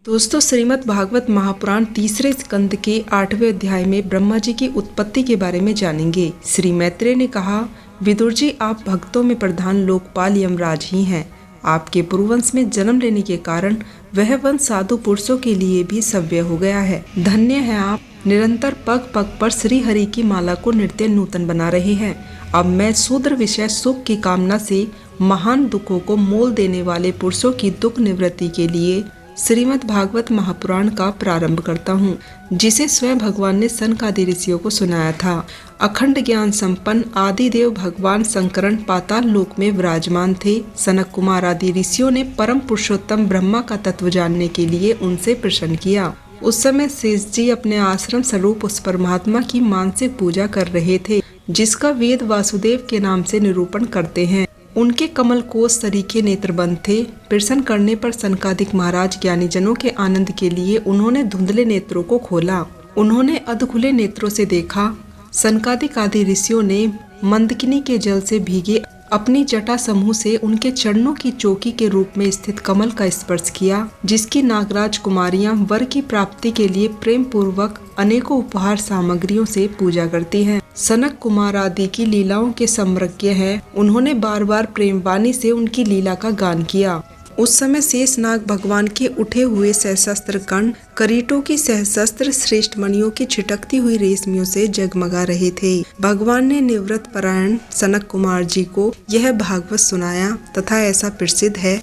दोस्तों, श्रीमद् भागवत महापुराण तीसरे स्कंद के 8वें अध्याय में ब्रह्मा जी की उत्पत्ति के बारे में जानेंगे। श्री मैत्रेय ने कहा, विदुर जी, आप भक्तों में प्रधान लोकपाल यमराज ही हैं। आपके पूर्ववंश में जन्म लेने के कारण वह वंश साधु पुरुषों के लिए भी सव्य हो गया है। धन्य है आप, निरंतर पग पग पर श्री हरि की माला को नित्य नूतन बना रहे हैं। अब मैं शूद्र विषय सुख की कामना से महान दुखों को मोल देने वाले पुरुषों की दुख निवृत्ति के लिए श्रीमद् भागवत महापुराण का प्रारंभ करता हूँ, जिसे स्वयं भगवान ने सनकादि ऋषियों को सुनाया था। अखंड ज्ञान संपन्न आदिदेव भगवान शंकरन पाताल लोक में विराजमान थे। सनक कुमार आदि ऋषियों ने परम पुरुषोत्तम ब्रह्मा का तत्व जानने के लिए उनसे प्रश्न किया। उस समय शेष जी अपने आश्रम स्वरूप उस परमात्मा की मानसिक पूजा कर रहे थे, जिसका वेद वासुदेव के नाम से निरूपण करते हैं। उनके कमल कोश सरीखे नेत्र बंद थे। प्रश्न करने पर सनकादिक महाराज ज्ञानी जनों के आनंद के लिए उन्होंने धुंधले नेत्रों को खोला। उन्होंने अधखुले नेत्रों से देखा। सनकादिक आदि ऋषियों ने मंदकिनी के जल से भीगे अपनी जटा समूह से उनके चरणों की चौकी के रूप में स्थित कमल का स्पर्श किया, जिसकी नागराज कुमारियां वर की प्राप्ति के लिए प्रेम पूर्वक अनेकों उपहार सामग्रियों से पूजा करती हैं। सनक कुमार आदि की लीलाओं के सम्यज्ञ हैं। उन्होंने बार बार प्रेम वाणी से उनकी लीला का गान किया। उस समय शेषनाग भगवान के उठे हुए सहस्त्र कर्ण करीटों की सहस्त्र श्रेष्ठ मणियों की छिटकती हुई रेशमियों से जगमगा रहे थे। भगवान ने निवृत्त परायण सनक कुमार जी को यह भागवत सुनाया तथा ऐसा प्रसिद्ध है।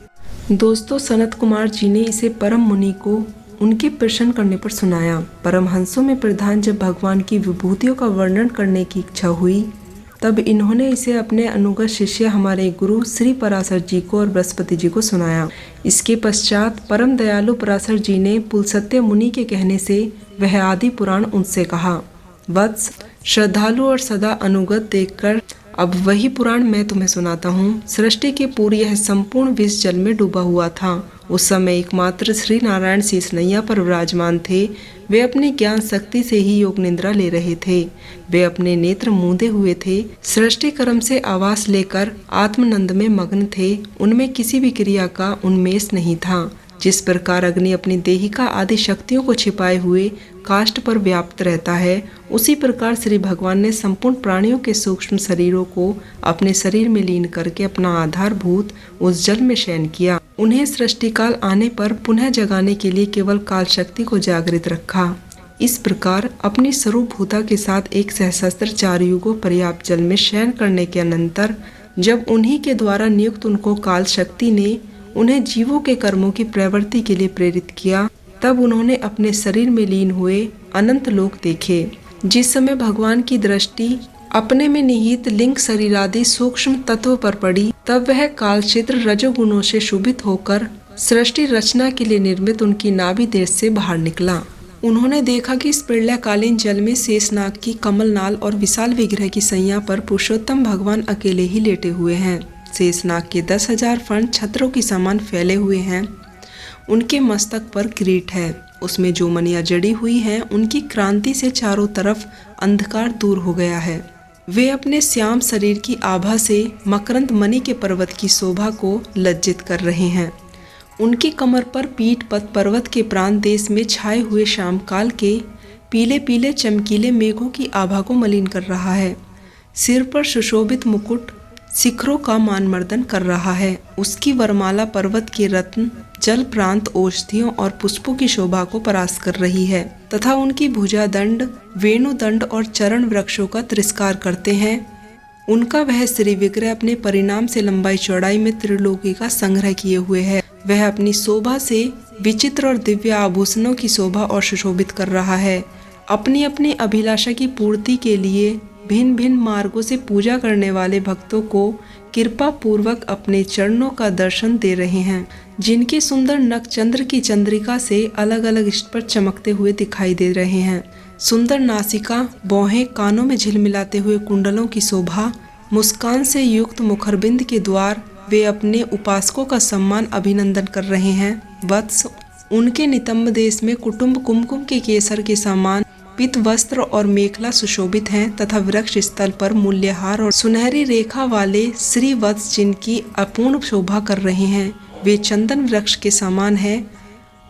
दोस्तों, सनत कुमार जी ने इसे परम मुनि को उनके प्रश्न करने पर सुनाया। परमहंसों में प्रधान जब भगवान की विभूतियों का वर्णन करने की इच्छा हुई, तब इन्होंने इसे अपने अनुगत शिष्य हमारे गुरु श्री पराशर जी को और बृहस्पति जी को सुनाया। इसके पश्चात परम दयालु पराशर जी ने पुलसत्य मुनि के कहने से वह आदि पुराण उनसे कहा। वत्स, श्रद्धालु और सदा अनुगत देखकर अब वही पुराण मैं तुम्हें सुनाता हूँ। सृष्टि के पूर्व यह संपूर्ण विष जल में डूबा हुआ था। उस समय एकमात्र श्री नारायण शेष नैया पर विराजमान थे। वे अपनी ज्ञान शक्ति से ही योग निद्रा ले रहे थे। वे अपने नेत्र मूंदे हुए थे। सृष्टि कर्म से आवास लेकर आत्मानंद में मग्न थे। उनमें किसी भी क्रिया का उन्मेष नहीं था। जिस प्रकार अग्नि अपनी देहिका आदि शक्तियों को छिपाए हुए काष्ठ पर व्याप्त रहता है, उसी प्रकार श्री भगवान ने संपूर्ण प्राणियों के सूक्ष्म शरीरों को अपने शरीर में लीन करके अपना आधारभूत उस जल में शयन किया। उन्हें सृष्टि काल आने पर पुनः जगाने के लिए केवल काल शक्ति को जागृत रखा। इस प्रकार अपनी स्वरूपभूता के साथ एक सहस्त्र 4 युगों पर्याप्त जल में शयन करने के अनंतर जब उन्हीं के द्वारा नियुक्त उनको काल शक्ति ने उन्हें जीवों के कर्मों की प्रवृत्ति के लिए प्रेरित किया, तब उन्होंने अपने शरीर में लीन हुए अनंत लोक देखे। जिस समय भगवान की दृष्टि अपने में निहित लिंग शरीर आदि सूक्ष्म तत्व पर पड़ी, तब वह कालक्षेत्र रजोगुणों से शुभित होकर सृष्टि रचना के लिए निर्मित उनकी नाभि देश से बाहर निकला। उन्होंने देखा कि इस प्रलयकालीन जल में शेषनाग की कमलनाल और विशाल विग्रह की सैया पर पुरुषोत्तम भगवान अकेले ही लेटे हुए हैं। शेषनाग के 10,000 फण छत्रों की समान फैले हुए हैं। उनके मस्तक पर किरीट है। उसमें जो मणियां जड़ी हुई हैं, उनकी क्रांति से चारों तरफ अंधकार दूर हो गया है। वे अपने श्याम शरीर की आभा से मकरंद मणि के पर्वत की शोभा को लज्जित कर रहे हैं। उनकी कमर पर पीठ पद पर्वत के प्रांत देश में छाए हुए शाम काल के पीले पीले चमकीले मेघों की आभा को मलिन कर रहा है। सिर पर सुशोभित मुकुट शिखरों का मानमर्दन कर रहा है। उसकी वरमाला पर्वत के रत्न जल प्रांत औषधियों और पुष्पों की शोभा को परास्त कर रही है तथा उनकी भुजा दंड वेणुदंड और चरण वृक्षों का तिरस्कार करते हैं। उनका वह श्री विग्रह अपने परिणाम से लंबाई चौड़ाई में त्रिलोकी का संग्रह किए हुए है। वह अपनी शोभा से विचित्र और दिव्य आभूषणों की शोभा और सुशोभित कर रहा है। अपनी अपनी अभिलाषा की पूर्ति के लिए भिन्न भिन्न मार्गों से पूजा करने वाले भक्तों को कृपा पूर्वक अपने चरणों का दर्शन दे रहे हैं, जिनके सुंदर नख चंद्र की चंद्रिका से अलग अलग इष्ट पर चमकते हुए दिखाई दे रहे हैं। सुंदर नासिका, भौहें, कानों में झिलमिलाते हुए कुंडलों की शोभा, मुस्कान से युक्त मुखरबिंद के द्वार वे अपने उपासकों का सम्मान अभिनंदन कर रहे हैं। वत्स, उनके नितंब देश में कुटुंब कुमकुम के केसर के समान पीत वस्त्र और मेखला सुशोभित हैं तथा वृक्ष स्थल पर मूल्यहार और सुनहरी रेखा वाले श्री वत्स जिनकी अपूर्ण शोभा कर रहे हैं, वे चंदन वृक्ष के समान हैं।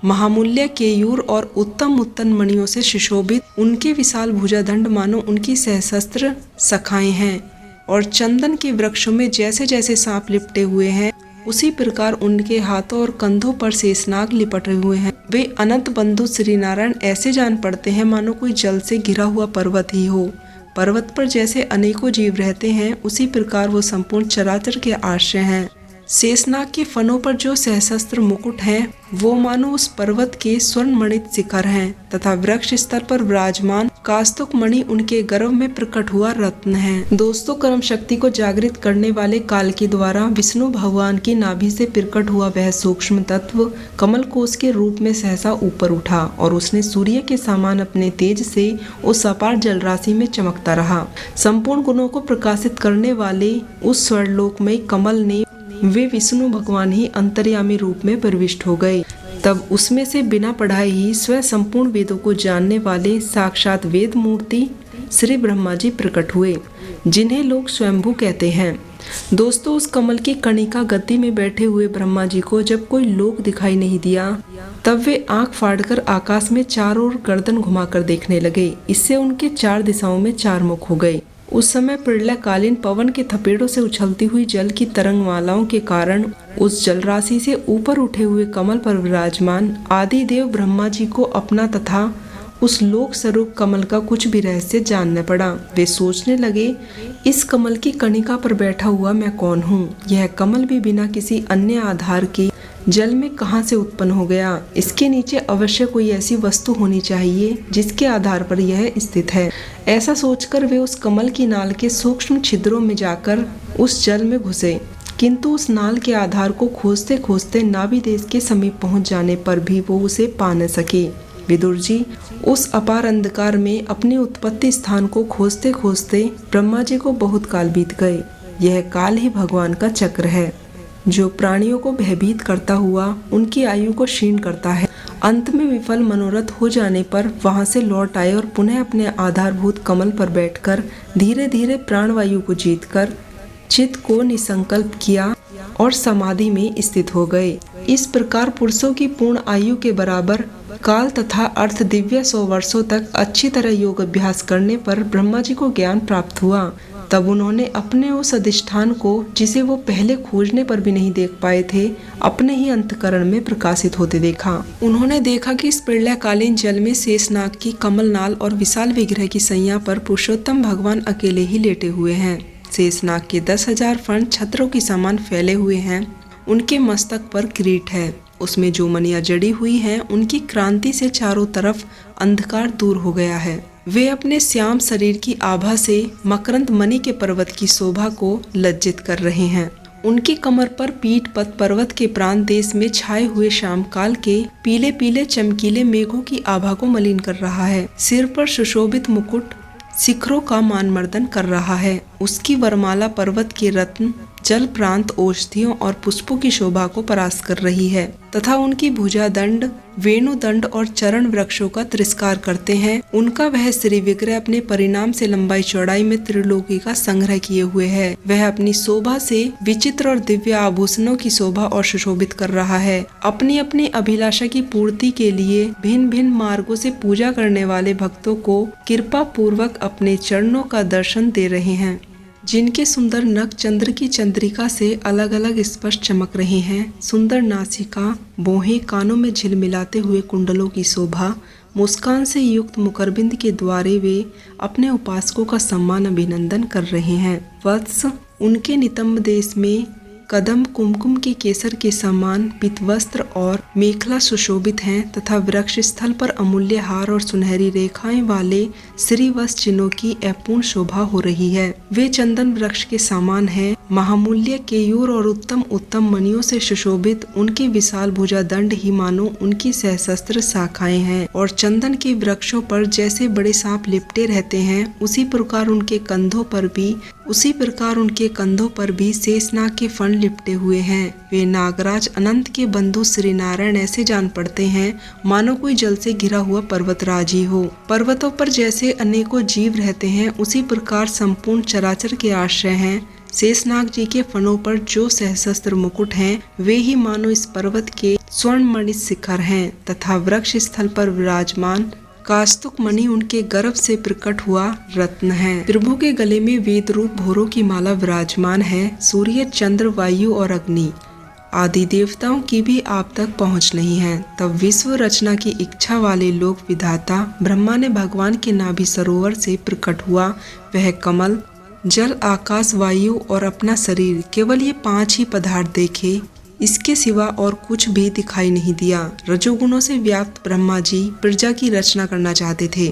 महामूल्य केयूर और उत्तम उत्तम मणियों से सुशोभित उनके विशाल भुजादंड मानो उनकी सशस्त्र शाखाएं हैं, और चंदन के वृक्षों में जैसे जैसे सांप लिपटे हुए हैं उसी प्रकार उनके हाथों और कंधों पर शेषनाग लिपटे हुए हैं। वे अनंत बंधु श्री नारायण ऐसे जान पड़ते हैं मानो कोई जल से घिरा हुआ पर्वत ही हो। पर्वत पर जैसे अनेकों जीव रहते हैं उसी प्रकार वो संपूर्ण चराचर के आश्रय हैं। शेषनाग के फनों पर जो सहस्त्र मुकुट हैं वो मानो उस पर्वत के स्वर्णमणित शिखर हैं, तथा वृक्ष स्तर पर विराजमान कास्तुक मणि उनके गर्भ में प्रकट हुआ रत्न है। दोस्तों, कर्म शक्ति को जागृत करने वाले काल के द्वारा विष्णु भगवान की नाभि से प्रकट हुआ वह सूक्ष्म तत्व कमल कोश के रूप में सहसा ऊपर उठा और उसने सूर्य के समान अपने तेज से उस अपार जलराशि में चमकता रहा। संपूर्ण गुणों को प्रकाशित करने वाले उस स्वर्णलोकमय कमल ने वे विष्णु भगवान ही अंतर्यामी रूप में प्रविष्ट हो गए। तब उसमें से बिना पढ़ाए ही स्वयं संपूर्ण वेदों को जानने वाले साक्षात वेद मूर्ति श्री ब्रह्मा जी प्रकट हुए, जिन्हें लोग स्वयंभू कहते हैं। दोस्तों, उस कमल की कणिका गद्दी में बैठे हुए ब्रह्मा जी को जब कोई लोक दिखाई नहीं दिया तब वे आंख फाड़कर आकाश में चारों ओर गर्दन घुमाकर देखने लगे। इससे उनके चार दिशाओं में चार मुख हो गए। उस समय प्रलयकालीन पवन के थपेड़ों से उछलती हुई जल की तरंगमालाओं के कारण उस जलराशि से ऊपर उठे हुए कमल पर विराजमान आदि देव ब्रह्मा जी को अपना तथा उस लोक स्वरूप कमल का कुछ भी रहस्य जानना पड़ा। वे सोचने लगे, इस कमल की कणिका पर बैठा हुआ मैं कौन हूँ? यह कमल भी बिना किसी अन्य आधार के जल में कहाँ से उत्पन्न हो गया? इसके नीचे अवश्य कोई ऐसी वस्तु होनी चाहिए जिसके आधार पर यह स्थित है। ऐसा सोचकर वे उस कमल की नाल के सूक्ष्म छिद्रों में जाकर उस जल में घुसे, किंतु उस नाल के आधार को खोजते खोजते नाभि देश के समीप पहुंच जाने पर भी वो उसे पा न सके। विदुर जी उस अपार अंधकार में अपने उत्पत्ति स्थान को खोजते खोजते ब्रह्मा जी को बहुत काल बीत गए। यह काल ही भगवान का चक्र है जो प्राणियों को भयभीत करता हुआ उनकी आयु को क्षीण करता है। अंत में विफल मनोरथ हो जाने पर वहां से लौट आए और पुनः अपने आधारभूत कमल पर बैठकर धीरे धीरे प्राणवायु को जीतकर चित्त को निसंकल्प किया और समाधि में स्थित हो गए। इस प्रकार पुरुषों की पूर्ण आयु के बराबर काल तथा अर्थ दिव्य 100 वर्षों तक अच्छी तरह योग अभ्यास करने पर ब्रह्मा जी को ज्ञान प्राप्त हुआ। तब उन्होंने अपने उस अधिष्ठान को जिसे वो पहले खोजने पर भी नहीं देख पाए थे अपने ही अंतकरण में प्रकाशित होते देखा। उन्होंने देखा कि इस प्रलयकालीन जल में शेषनाग की कमलनाल और विशाल विग्रह की सैया पर पुरुषोत्तम भगवान अकेले ही लेटे हुए हैं। शेषनाग के 10,000 फण छत्रों की समान फैले हुए हैं। उनके मस्तक पर किरीट है, उसमें जो मणियां जड़ी हुई हैं उनकी क्रांति से चारों तरफ अंधकार दूर हो गया है। वे अपने श्याम शरीर की आभा से मकरंद मणि के पर्वत की शोभा को लज्जित कर रहे हैं। उनकी कमर पर पीठ पद पर्वत के प्रांत देश में छाए हुए शाम काल के पीले पीले चमकीले मेघों की आभा को मलिन कर रहा है। सिर पर सुशोभित मुकुट शिखरों का मानमर्दन कर रहा है। उसकी वरमाला पर्वत के रत्न जल प्रांत औषधियों और पुष्पों की शोभा को परास्त कर रही है तथा उनकी भुजा दंड वेणुदंड और चरण वृक्षों का तिरस्कार करते हैं। उनका वह श्री विग्रह अपने परिणाम से लंबाई चौड़ाई में त्रिलोकी का संग्रह किए हुए है। वह अपनी शोभा से विचित्र और दिव्य आभूषणों की शोभा और सुशोभित कर रहा है। अपनी अपनी अभिलाषा की पूर्ति के लिए भिन्न भिन्न मार्गों से पूजा करने वाले भक्तों को कृपा पूर्वक अपने चरणों का दर्शन दे रहे हैं, जिनके सुंदर नख चंद्र की चंद्रिका से अलग अलग स्पष्ट चमक रहे हैं। सुंदर नासिका, बोहें, कानों में झिलमिलाते हुए कुंडलों की शोभा, मुस्कान से युक्त मुखरबिंद के द्वारे वे अपने उपासकों का सम्मान अभिनंदन कर रहे हैं। वत्स उनके नितंब देश में कदम कुमकुम के केसर के समान पीतवस्त्र और मेखला सुशोभित हैं तथा वृक्ष स्थल पर अमूल्य हार और सुनहरी रेखाएं वाले श्रीवत्स चिन्हों की अपूर्ण शोभा हो रही है। वे चंदन वृक्ष के समान हैं। महामूल्य केयूर और उत्तम उत्तम मणियों से सुशोभित उनके विशाल भुजा दंड ही मानो उनकी सहस्त्र शाखाएं हैं और चंदन के वृक्षों पर जैसे बड़े सांप लिपटे रहते हैं उसी प्रकार उनके कंधों पर भी उसी प्रकार उनके कंधों पर भी शेषनाग के फण लिपटे हुए हैं। वे नागराज अनंत के बंधु श्री नारायण ऐसे जान पड़ते हैं मानो कोई जल से घिरा हुआ पर्वतराज ही हो। पर्वतों पर जैसे अनेकों जीव रहते हैं, उसी प्रकार संपूर्ण चराचर के आश्रय हैं। शेषनाग जी के फनों पर जो सहस्त्र मुकुट हैं, वे ही मानो इस पर्वत के स्वर्णमणि शिखर हैं तथा वृक्ष स्थल पर विराजमान कास्तुक मणि उनके गर्भ से प्रकट हुआ रत्न है। प्रभु के गले में वेद रूप भोरों की माला विराजमान है। सूर्य, चंद्र, वायु और अग्नि आदि देवताओं की भी आप तक पहुंच नहीं है। तब विश्व रचना की इच्छा वाले लोक विधाता ब्रह्मा ने भगवान के नाभि सरोवर से प्रकट हुआ वह कमल, जल, आकाश, वायु और अपना शरीर, केवल ये 5 ही पदार्थ देखे। इसके सिवा और कुछ भी दिखाई नहीं दिया। रजोगुणों से व्याप्त ब्रह्मा जी प्रजा की रचना करना चाहते थे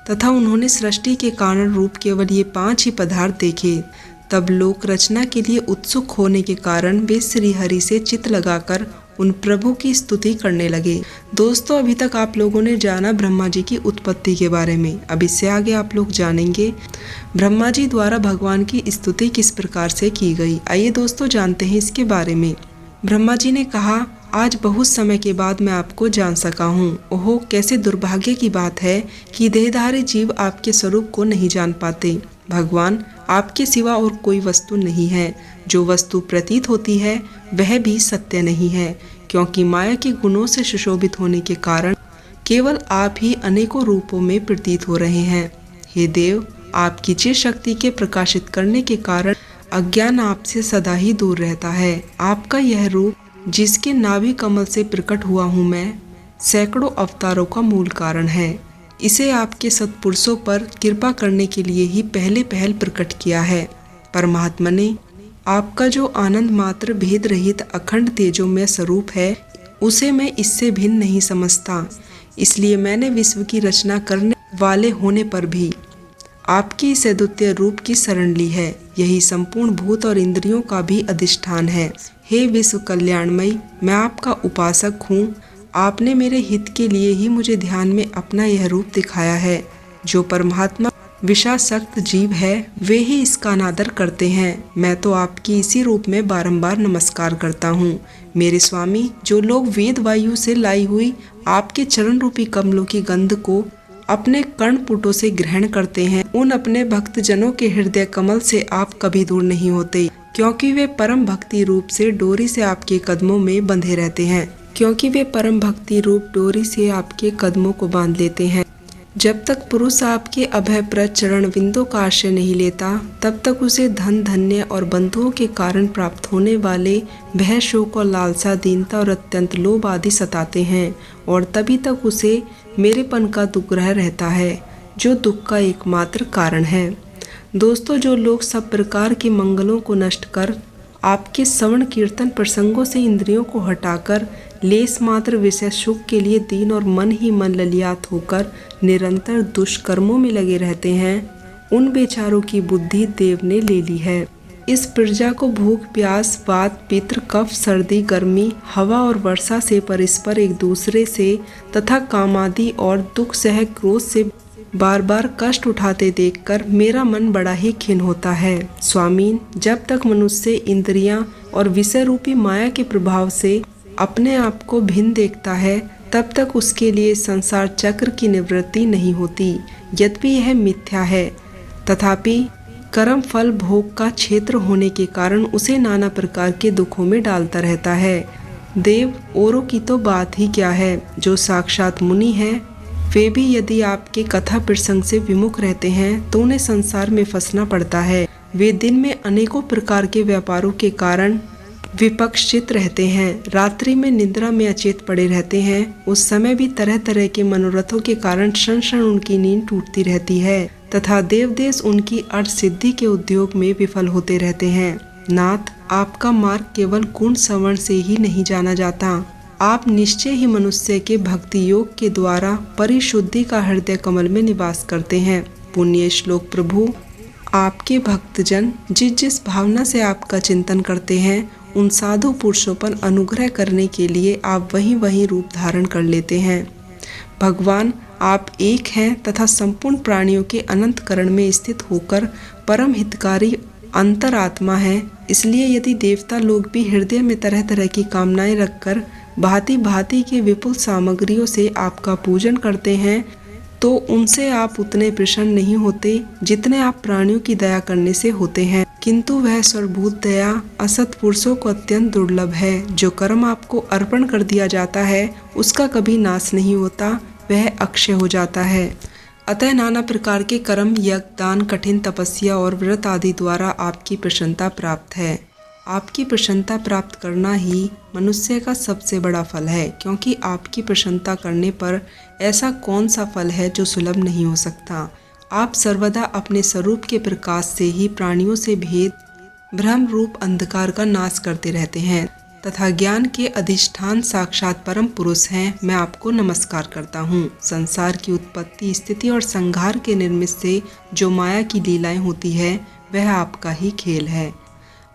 तथा उन्होंने सृष्टि के कारण रूप केवल ये 5 ही पदार्थ देखे। तब लोक रचना के लिए उत्सुक होने के कारण वे श्री हरि से चित्त लगाकर उन प्रभु की स्तुति करने लगे। दोस्तों, अभी तक आप लोगों ने जाना ब्रह्मा जी की उत्पत्ति के बारे में। अब इससे आगे आप लोग जानेंगे ब्रह्मा जी द्वारा भगवान की स्तुति किस प्रकार से की गई। आइए दोस्तों जानते हैं इसके बारे में। ब्रह्मा जी ने कहा, आज बहुत समय के बाद मैं आपको जान सका हूँ। ओहो, कैसे दुर्भाग्य की बात है कि देहधारी जीव आपके स्वरूप को नहीं जान पाते। भगवान, आपके सिवा और कोई वस्तु नहीं है। जो वस्तु प्रतीत होती है वह भी सत्य नहीं है, क्योंकि माया के गुणों से सुशोभित होने के कारण केवल आप ही अनेकों रूपों में प्रतीत हो रहे हैं। हे देव, आपकी चिर शक्ति के प्रकाशित करने के कारण अज्ञान आपसे सदा ही दूर रहता है। आपका यह रूप, जिसके नाभि कमल से प्रकट हुआ हूँ मैं, सैकड़ों अवतारों का मूल कारण है। इसे आपके सत्पुरुषों पर कृपा करने के लिए ही पहल प्रकट किया है। परमात्मा ने आपका जो आनंद मात्र भेद रहित अखंड तेजोमय स्वरूप है, उसे मैं इससे भिन्न नहीं समझता। इसलिए मैंने विश्व की रचना करने वाले होने पर भी आपकी इस अद्वितीय रूप की शरण ली है। यही संपूर्ण भूत और इंद्रियों का भी अधिष्ठान है। हे विश्व कल्याणमयी, मैं आपका उपासक हूँ। आपने मेरे हित के लिए ही मुझे ध्यान में अपना यह रूप दिखाया है। जो परमात्मा विषासक्त जीव है, वे ही इसका अनादर करते हैं। मैं तो आपकी इसी रूप में बारंबार नमस्कार करता हूँ। मेरे स्वामी, जो लोग वेद वायु से लाई हुई आपके चरण रूपी कमलों की गंध को अपने कर्णपुटों से ग्रहण करते हैं, उन अपने भक्त जनों के हृदय कमल से आप कभी दूर नहीं होते, क्योंकि वे परम भक्ति रूप से डोरी से आपके कदमों में बंधे रहते हैं। को बांध लेते हैं। जब तक पुरुष आपके अभयप्रद चरण बिंदों का आश्रय नहीं लेता, तब तक उसे धन, धन्य और बंधुओं के कारण प्राप्त होने वाले भय, शोक और लालसा, दीनता और अत्यंत लोभ आदि सताते हैं, और तभी तक उसे मेरेपन का दुग्रह रहता है, जो दुख का एकमात्र कारण है। दोस्तों, जो लोग सब प्रकार के मंगलों को नष्ट कर आपके श्रवण कीर्तन प्रसंगों से इंद्रियों को हटाकर लेस मात्र विषय सुख के लिए दीन और मन ही मन ललियात होकर निरंतर दुष्कर्मों में लगे रहते हैं, उन बेचारों की बुद्धि देव ने ले ली है। इस प्रजा को भूख, प्यास, वात, पित्त, कफ, सर्दी, गर्मी, हवा और वर्षा से परस्पर एक दूसरे से तथा कामादि और दुख सह क्रोध से बार बार कष्ट उठाते देखकर मेरा मन बड़ा ही खिन्न होता है। स्वामीन, जब तक मनुष्य इंद्रियां और विषय रूपी माया के प्रभाव से अपने आप को भिन्न देखता है, तब तक उसके लिए संसार चक्र की निवृत्ति नहीं होती। यद्यपि यह मिथ्या है, तथापि कर्म फल भोग का क्षेत्र होने के कारण उसे नाना प्रकार के दुखों में डालता रहता है। देव, औरों की तो बात ही क्या है, जो साक्षात मुनि हैं, वे भी यदि आपके कथा प्रसंग से विमुख रहते हैं तो उन्हें संसार में फंसना पड़ता है। वे दिन में अनेकों प्रकार के व्यापारों के कारण विपक्षित रहते हैं, रात्रि में निद्रा में अचेत पड़े रहते हैं। उस समय भी तरह तरह के मनोरथों के कारण क्षण क्षण उनकी नींद टूटती रहती है तथा देव देश उनकी अर्थ सिद्धि के उद्योग में विफल होते रहते हैं। नाथ, आपका मार्ग केवल गुण श्रवण से ही नहीं जाना जाता। आप निश्चय ही मनुष्य के भक्ति योग के द्वारा परिशुद्धि का हृदय कमल में निवास करते हैं। पुण्य श्लोक प्रभु, आपके भक्तजन जिस जिस भावना से आपका चिंतन करते हैं, उन साधु पुरुषों पर अनुग्रह करने के लिए आप वहीं रूप धारण कर लेते हैं। भगवान, आप एक हैं तथा संपूर्ण प्राणियों के अनंत करण में स्थित होकर परम हितकारी अंतरात्मा है। इसलिए यदि देवता लोग भी हृदय में तरह तरह की कामनाएं रखकर भांति भांति के विपुल सामग्रियों से आपका पूजन करते हैं तो उनसे आप उतने प्रसन्न नहीं होते जितने आप प्राणियों की दया करने से होते हैं। किंतु वह सर्वभूत दया असत पुरुषों को अत्यंत दुर्लभ है। जो कर्म आपको अर्पण कर दिया जाता है उसका कभी नाश नहीं होता, वह अक्षय हो जाता है। अतः नाना प्रकार के कर्म, यज्ञ, दान, कठिन तपस्या और व्रत आदि द्वारा आपकी प्रसन्नता प्राप्त है। आपकी प्रसन्नता प्राप्त करना ही मनुष्य का सबसे बड़ा फल है, क्योंकि आपकी प्रसन्नता करने पर ऐसा कौन सा फल है जो सुलभ नहीं हो सकता। आप सर्वदा अपने स्वरूप के प्रकाश से ही प्राणियों से भेद भ्रम रूप अंधकार का नाश करते रहते हैं तथा ज्ञान के अधिष्ठान साक्षात परम पुरुष हैं। मैं आपको नमस्कार करता हूँ। संसार की उत्पत्ति, स्थिति और संहार के निर्मित से जो माया की लीलाएं होती है वह आपका ही खेल है।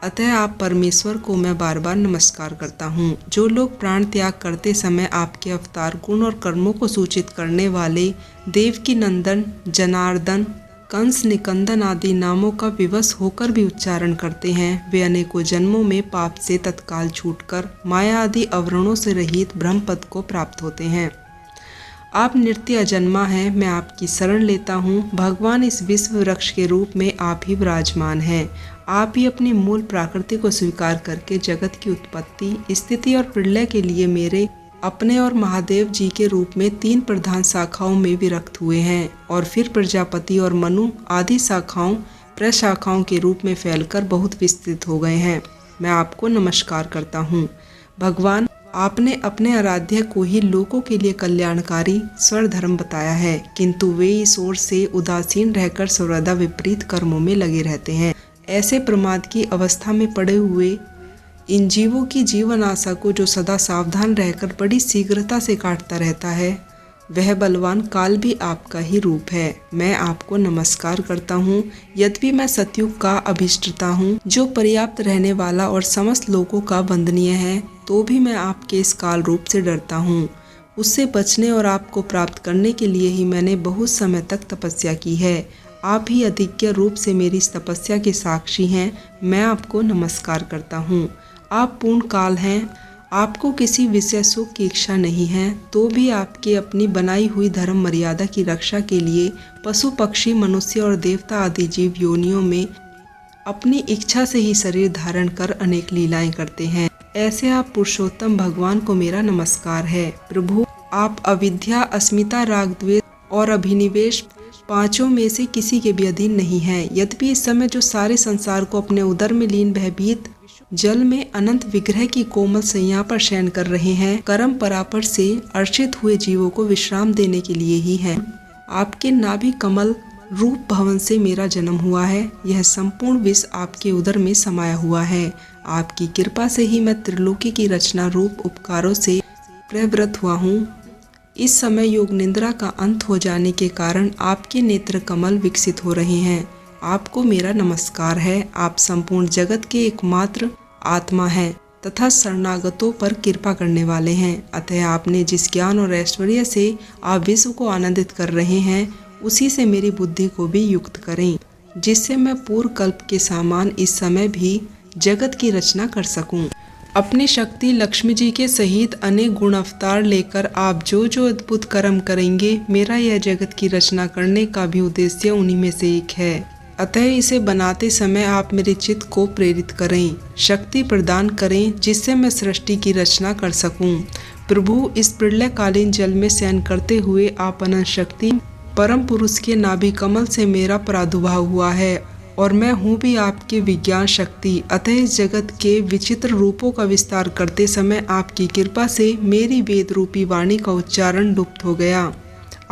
अतः आप परमेश्वर को मैं बार बार नमस्कार करता हूँ। जो लोग प्राण त्याग करते समय आपके अवतार गुण और कर्मों को सूचित करने वाले देवकी नंदन, जनार्दन, कंस, निकंदन आदि नामों का विवश होकर भी उच्चारण करते हैं, वे अनेकों जन्मों में पाप से तत्काल छूटकर माया आदि आवरणों से रहित ब्रह्म पद को प्राप्त होते हैं। आप नित्य अजन्मा हैं, मैं आपकी शरण लेता हूँ। भगवान इस विश्व वृक्ष के रूप में आप ही विराजमान हैं। आप ही अपनी मूल प्रकृति को स्वीकार करके जगत की उत्पत्ति, स्थिति और प्रलय के लिए मेरे अपने और महादेव जी के रूप में 3 प्रधान शाखाओं में विरक्त हुए हैं और फिर प्रजापति और मनु आदि शाखाओं प्रशाखाओं के रूप में फैलकर बहुत विस्तृत हो गए हैं। मैं आपको नमस्कार करता हूँ। भगवान, आपने अपने आराध्य को ही लोगों के लिए कल्याणकारी स्वर धर्म बताया है, किंतु वे इस ओर से उदासीन रहकर सर्वदा विपरीत कर्मों में लगे रहते हैं। ऐसे प्रमाद की अवस्था में पड़े हुए इन जीवों की जीवन आशा को जो सदा सावधान रहकर बड़ी शीघ्रता से काटता रहता है, वह बलवान काल भी आपका ही रूप है। मैं आपको नमस्कार करता हूँ। यद्यपि मैं सतयुग का अभिष्टता हूँ जो पर्याप्त रहने वाला और समस्त लोगों का वंदनीय है, तो भी मैं आपके इस काल रूप से डरता हूँ। उससे बचने और आपको प्राप्त करने के लिए ही मैंने बहुत समय तक तपस्या की है। आप ही अधिज्ञ रूप से मेरी इस तपस्या के साक्षी हैं। मैं आपको नमस्कार करता हूँ। आप पूर्ण काल हैं। आपको किसी विषय सुख की इच्छा नहीं है, तो भी आपके अपनी बनाई हुई धर्म मर्यादा की रक्षा के लिए पशु, पक्षी, मनुष्य और देवता आदि जीव योनियों में अपनी इच्छा से ही शरीर धारण कर अनेक लीलाएं करते हैं। ऐसे आप पुरुषोत्तम भगवान को मेरा नमस्कार है। प्रभु, आप अविद्या, अस्मिता, राग, द्वेष और अभिनिवेश पांचों में से किसी के भी अधीन नहीं है। यद्यपि इस समय जो सारे संसार को अपने उदर में लीन भयभीत जल में अनंत विग्रह की कोमल सैया पर शयन कर रहे हैं, कर्म परापर से अर्चित हुए जीवों को विश्राम देने के लिए ही है। आपके नाभि कमल रूप भवन से मेरा जन्म हुआ है। यह संपूर्ण विश्व आपके उदर में समाया हुआ है। आपकी कृपा से ही मैं त्रिलोकी की रचना रूप उपकारों से प्रवृत्त हुआ हूँ। इस समय योग निद्रा का अंत हो जाने के कारण आपके नेत्र कमल विकसित हो रहे हैं। आपको मेरा नमस्कार है। आप संपूर्ण जगत के एकमात्र आत्मा हैं तथा शरणागतों पर कृपा करने वाले हैं। अतः आपने जिस ज्ञान और ऐश्वर्य से आप विश्व को आनंदित कर रहे हैं, उसी से मेरी बुद्धि को भी युक्त करें, जिससे मैं पूर्व कल्प के समान इस समय भी जगत की रचना कर सकूं। अपनी शक्ति लक्ष्मी जी के सहित अनेक गुण अवतार लेकर आप जो जो अद्भुत कर्म करेंगे, मेरा यह जगत की रचना करने का भी उद्देश्य उन्हीं में से एक है। अतः इसे बनाते समय आप मेरे चित्त को प्रेरित करें, शक्ति प्रदान करें, जिससे मैं सृष्टि की रचना कर सकूं। प्रभु, इस प्रलयकालीन जल में शयन करते हुए आप अनंत शक्ति परम पुरुष के नाभि कमल से मेरा प्रादुर्भाव हुआ है और मैं हूँ भी आपके विज्ञान शक्ति। अतः इस जगत के विचित्र रूपों का विस्तार करते समय आपकी कृपा से मेरी वेद रूपी वाणी का उच्चारण लुप्त हो गया।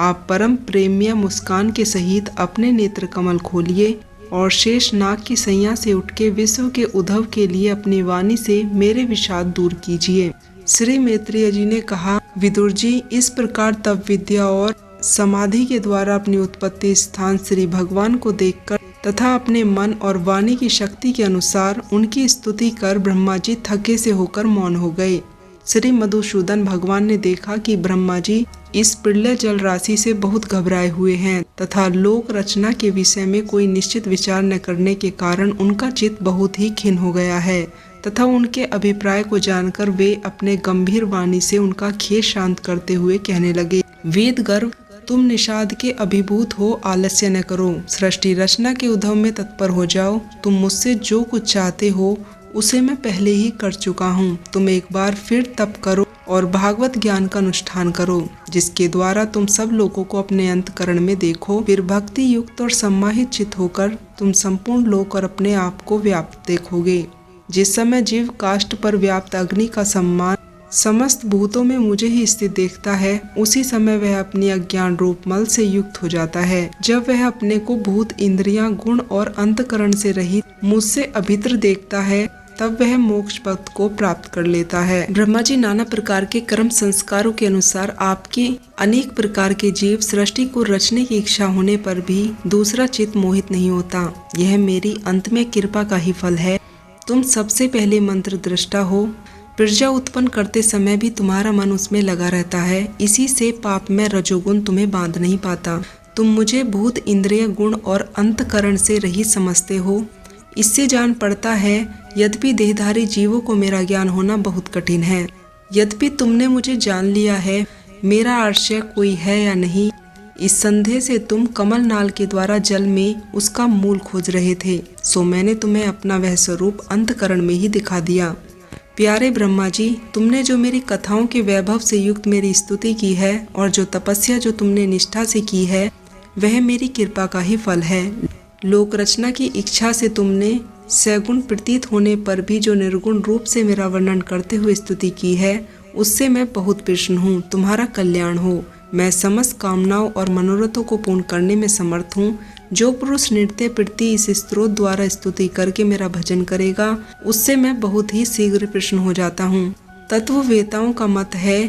आप परम प्रेमिया मुस्कान के सहित अपने नेत्र कमल खोलिए और शेष नाग की सैया से उठ के विश्व के उद्धव के लिए अपनी वाणी से मेरे विषाद दूर कीजिए। श्री मैत्रेय जी ने कहा, विदुर जी, इस प्रकार तप विद्या और समाधि के द्वारा अपनी उत्पत्ति स्थान श्री भगवान को देखकर तथा अपने मन और वाणी की शक्ति के अनुसार उनकी स्तुति कर ब्रह्मा जी थके से होकर मौन हो गए। श्री मधुसूदन भगवान ने देखा कि ब्रह्मा जी इस प्रलय जल राशि से बहुत घबराए हुए हैं तथा लोक रचना के विषय में कोई निश्चित विचार न करने के कारण उनका चित्त बहुत ही खिन्न हो गया है तथा उनके अभिप्राय को जानकर वे अपने गंभीर वाणी से उनका खेद शांत करते हुए कहने लगे, वेद गर्भ, तुम निषाद के अभिभूत हो, आलस्य न करो, सृष्टि रचना के उद्यम में तत्पर हो जाओ। तुम मुझसे जो कुछ चाहते हो उसे मैं पहले ही कर चुका हूँ। तुम एक बार फिर तप करो और भागवत ज्ञान का अनुष्ठान करो, जिसके द्वारा तुम सब लोगों को अपने अंतकरण में देखो। फिर भक्ति युक्त और सम्माहित चित्त होकर तुम संपूर्ण लोक और अपने आप को व्याप्त देखोगे। जिस समय जीव काष्ठ पर व्याप्त अग्नि का सम्मान समस्त भूतों में मुझे ही स्थित देखता है, उसी समय वह अपनी अज्ञान रूप मल से युक्त हो जाता है। जब वह अपने को भूत, इंद्रियां, गुण और अंतकरण से रहित मुझसे अभित्र देखता है, तब वह मोक्ष पथ को प्राप्त कर लेता है। ब्रह्मा जी, नाना प्रकार के कर्म संस्कारों के अनुसार आपके अनेक प्रकार के जीव सृष्टि को रचने की इच्छा होने पर भी दूसरा चित्त मोहित नहीं होता। यह मेरी अंत में कृपा का ही फल है। तुम सबसे पहले मंत्र दृष्टा हो। प्रजा उत्पन्न करते समय भी तुम्हारा मन उसमें लगा रहता है। इसी से पाप में रजोगुण तुम्हें बांध नहीं पाता। तुम मुझे भूत, इंद्रिय, गुण और अंतकरण से रहित समझते हो। इससे जान पड़ता है यद्यपि देहधारी जीवों को मेरा ज्ञान होना बहुत कठिन है। यद्यपि तुमने मुझे जान लिया है, मेरा आश्रय कोई है या नहीं, इस संदेह से तुम कमल नाल के द्वारा जल में उसका मूल खोज रहे थे। सो मैंने तुम्हें अपना वह स्वरूप अंतकरण में ही दिखा दिया। प्यारे ब्रह्मा जी, तुमने जो मेरी कथाओं के वैभव से युक्त मेरी स्तुति की है और जो तपस्या जो तुमने निष्ठा से की है, वह मेरी कृपा का ही फल है। लोक रचना की इच्छा से तुमने सगुण प्रतीत होने पर भी जो निर्गुण रूप से मेरा वर्णन करते हुए स्तुति की है, उससे मैं बहुत प्रसन्न हूँ। तुम्हारा कल्याण हो। मैं समस्त कामनाओं और मनोरथों को पूर्ण करने में समर्थ हूँ। जो पुरुष नृत्य प्रति इस स्त्रोत द्वारा स्तुति करके मेरा भजन करेगा, उससे मैं बहुत ही शीघ्र प्रसन्न हो जाता हूँ। तत्ववेताओं का मत है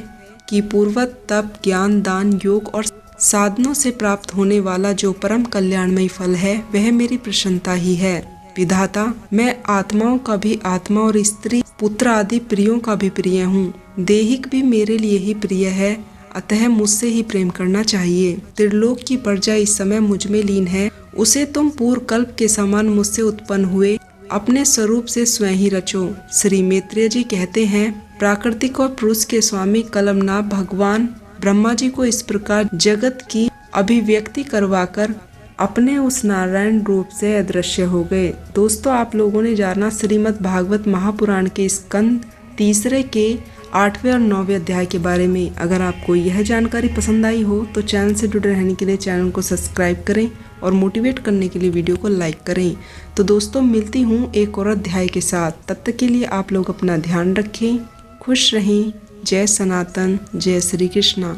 कि पूर्वत तप, ज्ञान, दान, योग और साधनों से प्राप्त होने वाला जो परम कल्याणमय फल है, वह मेरी प्रसन्नता ही है। विधाता, मैं आत्माओं का भी आत्मा और स्त्री, पुत्र आदि प्रियों का भी प्रिय हूँ। देहिक भी मेरे लिए ही प्रिय है, अतः मुझसे ही प्रेम करना चाहिए। त्रिलोक की प्रजा इस समय मुझ में लीन है, उसे तुम पूर्व कल्प के समान मुझसे उत्पन्न हुए अपने स्वरूप से स्वयं ही रचो। श्री मैत्रेय जी कहते हैं, प्राकृतिक और पुरुष के स्वामी कलमनाभ भगवान ब्रह्मा जी को इस प्रकार जगत की अभिव्यक्ति करवाकर अपने उस नारायण रूप से अदृश्य हो गए। दोस्तों, आप लोगों ने जाना श्रीमद् भागवत महापुराण के स्कंद 3 के 8वें और 9वें अध्याय के बारे में। अगर आपको यह जानकारी पसंद आई हो तो चैनल से जुड़े रहने के लिए चैनल को सब्सक्राइब करें और मोटिवेट करने के लिए वीडियो को लाइक करें। तो दोस्तों, मिलती हूँ एक और अध्याय के साथ। तब तक के लिए आप लोग अपना ध्यान रखें, खुश रहें। जय सनातन, जय श्री कृष्णा।